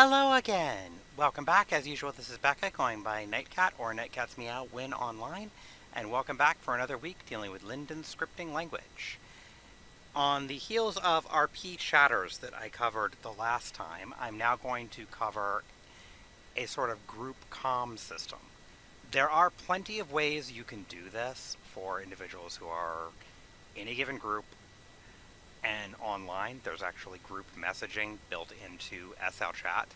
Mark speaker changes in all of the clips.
Speaker 1: Hello again! Welcome back. As usual, this is Becca, going by Nightcat or Nightcat's Meow when online, and welcome back for another week dealing with Linden scripting language. On the heels of RP chatters that I covered the last time, I'm now going to cover a sort of group comm system. There are plenty of ways you can do this for individuals who are in a given group and online. There's actually group messaging built into SL Chat.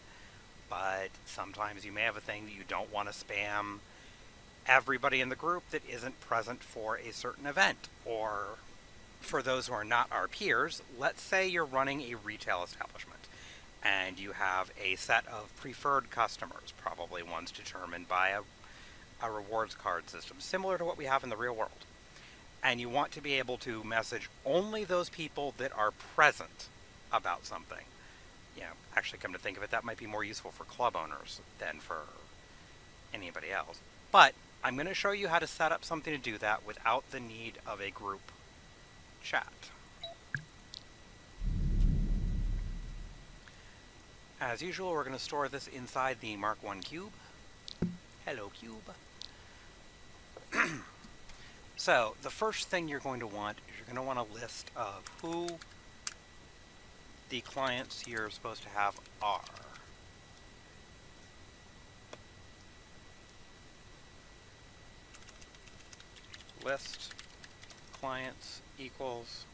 Speaker 1: But sometimes you may have a thing that you don't want to spam everybody in the group that isn't present for a certain event. Or for those who are not our peers, let's say you're running a retail establishment and you have a set of preferred customers, probably ones determined by a rewards card system, similar to what we have in the real world. And you want to be able to message only those people that are present about something. Actually, come to think of it, that might be more useful for club owners than for anybody else. But I'm going to show you how to set up something to do that without the need of a group chat. As usual, we're going to store this inside the Mark I cube. Hello, cube. So, the first thing you're going to want is you're going to want a list of who the clients you're supposed to have are. List clients equals.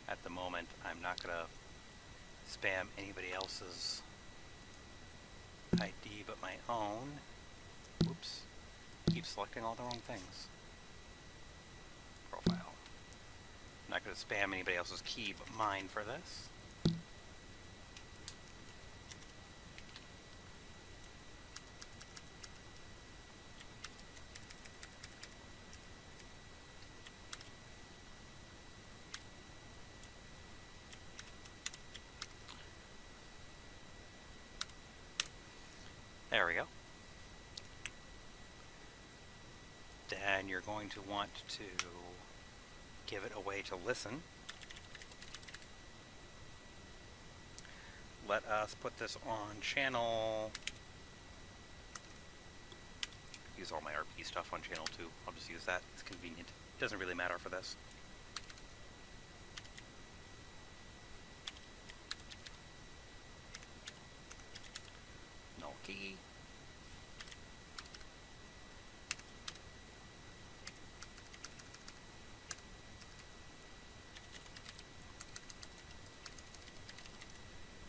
Speaker 1: At the moment, I'm not going to spam anybody else's ID but my own. Oops. Keep selecting all the wrong things. Profile. I'm not going to spam anybody else's key but mine for this. There we go. Then you're going to want to give it a way to listen. Let us put this on channel. Use all my RP stuff on channel 2. I'll just use that. It's convenient. It doesn't really matter for this. No key.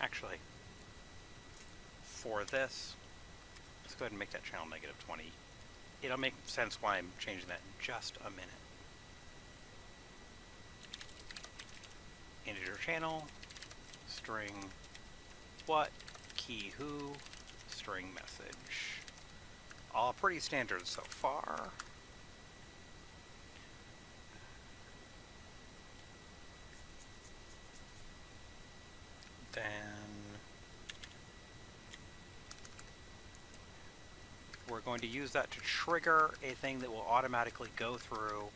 Speaker 1: Actually, for this, let's go ahead and make that channel -20. It'll make sense why I'm changing that in just a minute. Integer channel, string what, key who, string message. All pretty standard so far. Then we're going to use that to trigger a thing that will automatically go through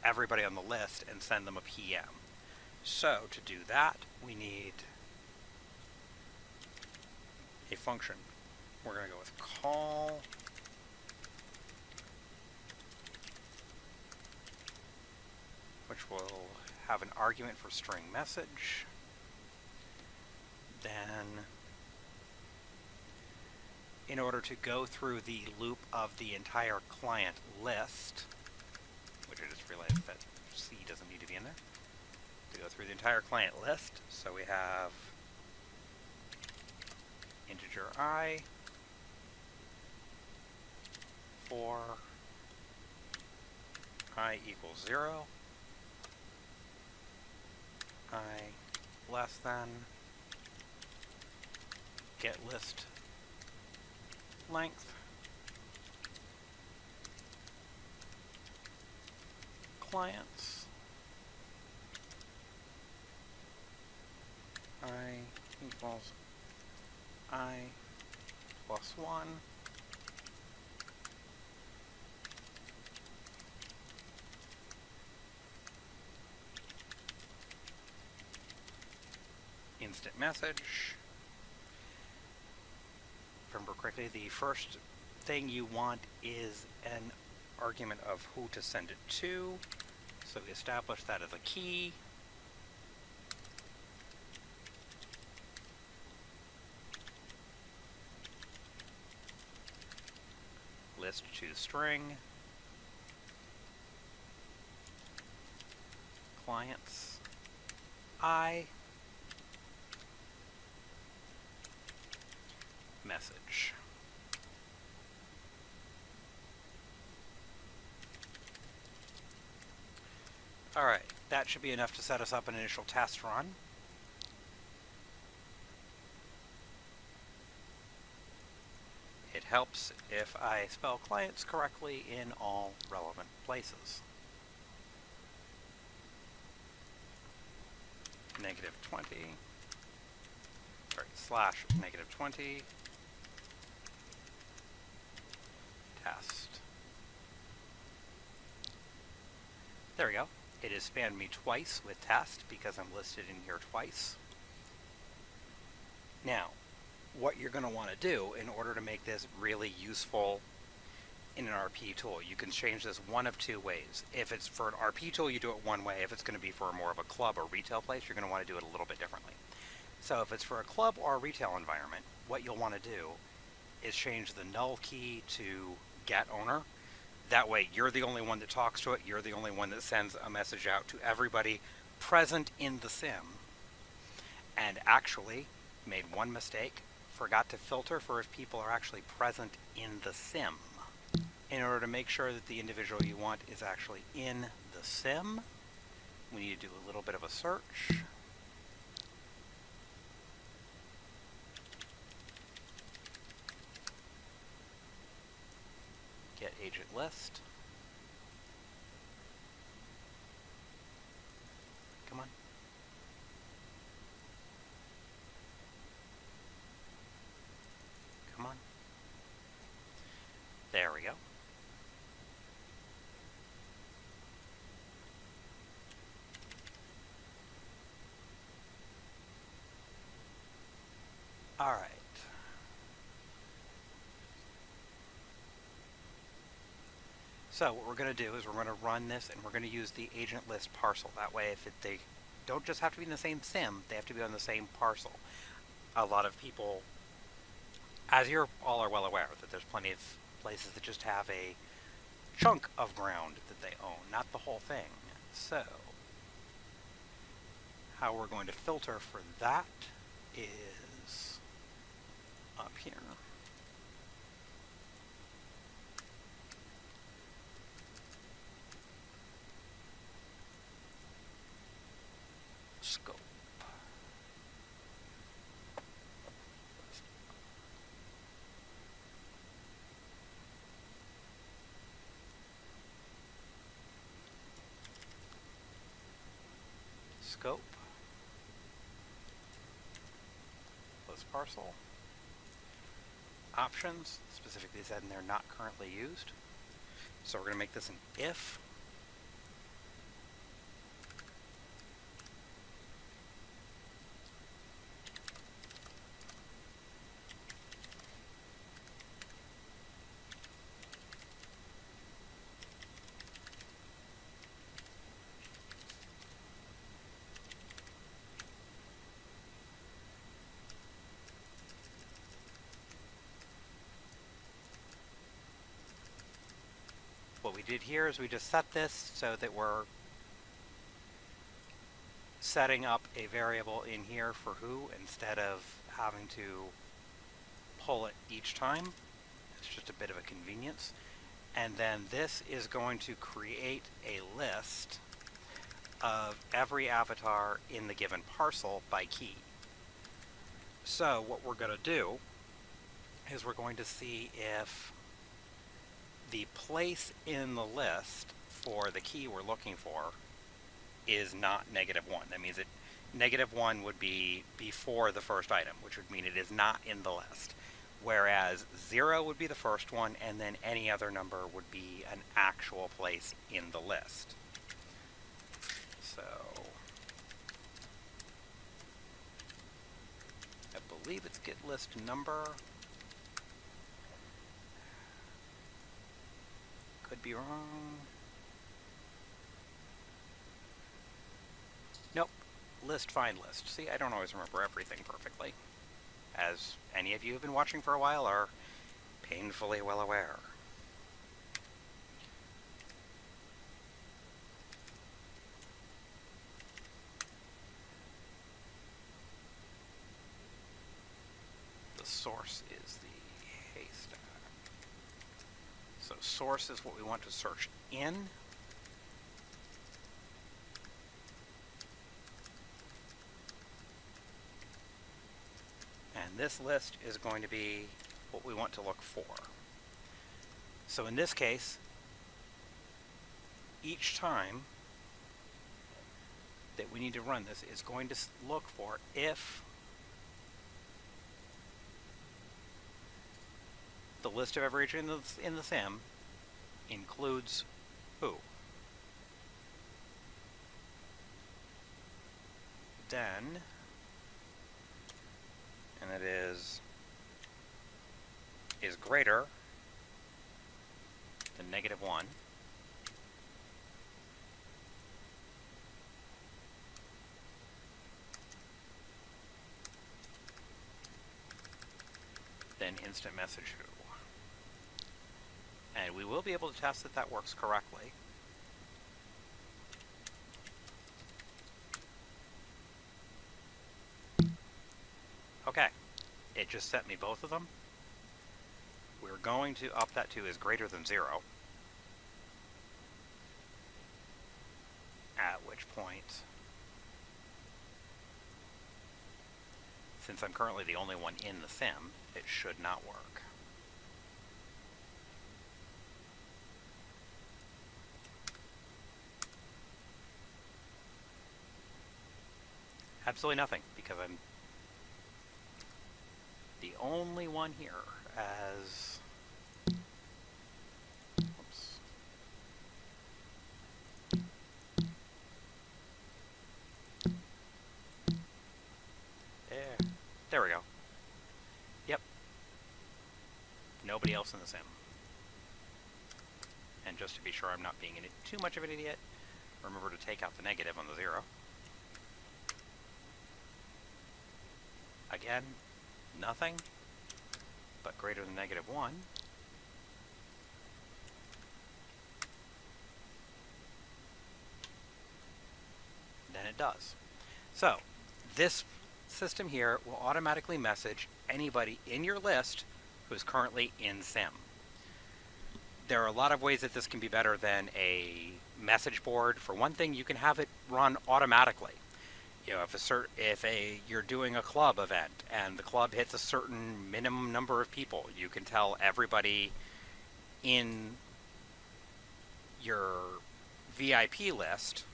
Speaker 1: everybody on the list and send them a PM. So to do that, we need a function. We're going to go with call which will have an argument for string message. Then, in order to go through the loop of the entire client list, which I just realized that C doesn't need to be in there, to go through the entire client list, so we have integer I for I equals 0, I less than get list length clients I equals I plus 1 instant message. If I remember correctly, the first thing you want is an argument of who to send it to. So we establish that as a key. List to string. Clients I message. Alright, that should be enough to set us up an initial test run. It helps if I spell clients correctly in all relevant places. -20, sorry, /-20, test. There we go. It has spammed me twice with test because I'm listed in here twice. Now, what you're going to want to do in order to make this really useful in an RP tool, you can change this one of two ways. If it's for an RP tool, you do it one way. If it's going to be for more of a club or retail place, you're going to want to do it a little bit differently. So if it's for a club or a retail environment, what you'll want to do is change the null key to get owner. That way, you're the only one that talks to it. You're the only one that sends a message out to everybody present in the sim. And actually, made one mistake, forgot to filter for if people are actually present in the sim. In order to make sure that the individual you want is actually in the sim, we need to do a little bit of a search. Get agent list. Come on. Come on. There we go. All right. So what we're going to do is we're going to run this and we're going to use the agent list parcel. That way, if they don't just have to be in the same sim, they have to be on the same parcel. A lot of people, as you all are well aware, that there's plenty of places that just have a chunk of ground that they own, not the whole thing. So how we're going to filter for that is up here. Scope. Scope. List parcel. Options, specifically said in there not currently used. So we're going to make this an if. What we did here is we just set this so that we're setting up a variable in here for who instead of having to pull it each time. It's just a bit of a convenience. And then this is going to create a list of every avatar in the given parcel by key. So what we're going to do is we're going to see if the place in the list for the key we're looking for is not -1. That means that -1 would be before the first item, which would mean it is not in the list. Whereas 0 would be the first one, and then any other number would be an actual place in the list. So believe it's get list number. Could be wrong. Nope. List find list. See, I don't always remember everything perfectly, as any of you who've been watching for a while are painfully well aware. The source is the haystack. So source is what we want to search in. And this list is going to be what we want to look for. So in this case, each time that we need to run this is going to look for if the list of every agent in the sim includes who. Then, and it is greater than -1, then instant message who. And we will be able to test that that works correctly. Okay, it just sent me both of them. We're going to up that to is greater than 0. At which point, since I'm currently the only one in the sim, it should not work. Absolutely nothing, because I'm the only one here as... Oops. There we go. Yep. Nobody else in the sim. And just to be sure I'm not being too much of an idiot, remember to take out the negative on the 0. Again, nothing, but greater than -1. Then it does. So, this system here will automatically message anybody in your list who's currently in sim. There are a lot of ways that this can be better than a message board. For one thing, you can have it run automatically. You know, if you're doing a club event and the club hits a certain minimum number of people, you can tell everybody in your VIP list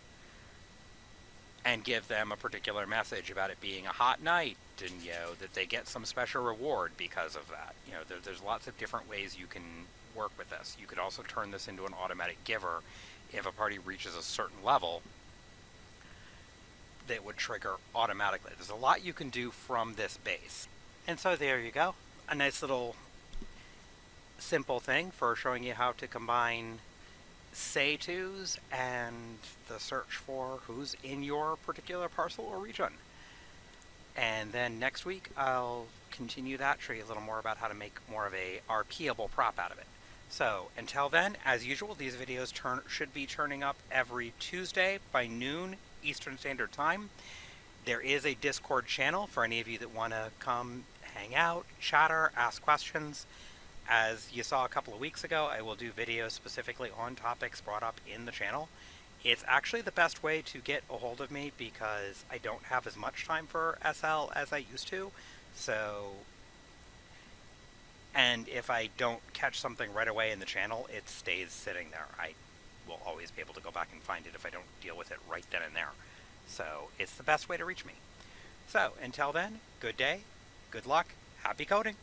Speaker 1: and give them a particular message about it being a hot night, and that they get some special reward because of that. There's lots of different ways you can work with this. You could also turn this into an automatic giver if a party reaches a certain level. That would trigger automatically. There's a lot you can do from this base. And so there you go. A nice little simple thing for showing you how to combine say tos and the search for who's in your particular parcel or region. And then next week I'll continue that, show you a little more about how to make more of a RPable prop out of it. So until then, as usual, these videos should be turning up every Tuesday by noon Eastern Standard Time. There is a Discord channel for any of you that want to come hang out, chatter, ask questions. As you saw a couple of weeks ago, I will do videos specifically on topics brought up in the channel. It's actually the best way to get a hold of me because I don't have as much time for SL as I used to. And if I don't catch something right away in the channel, it stays sitting there. I will always be able to go back and find it if I don't deal with it right then and there. So it's the best way to reach me. So until then, good day, good luck, happy coding.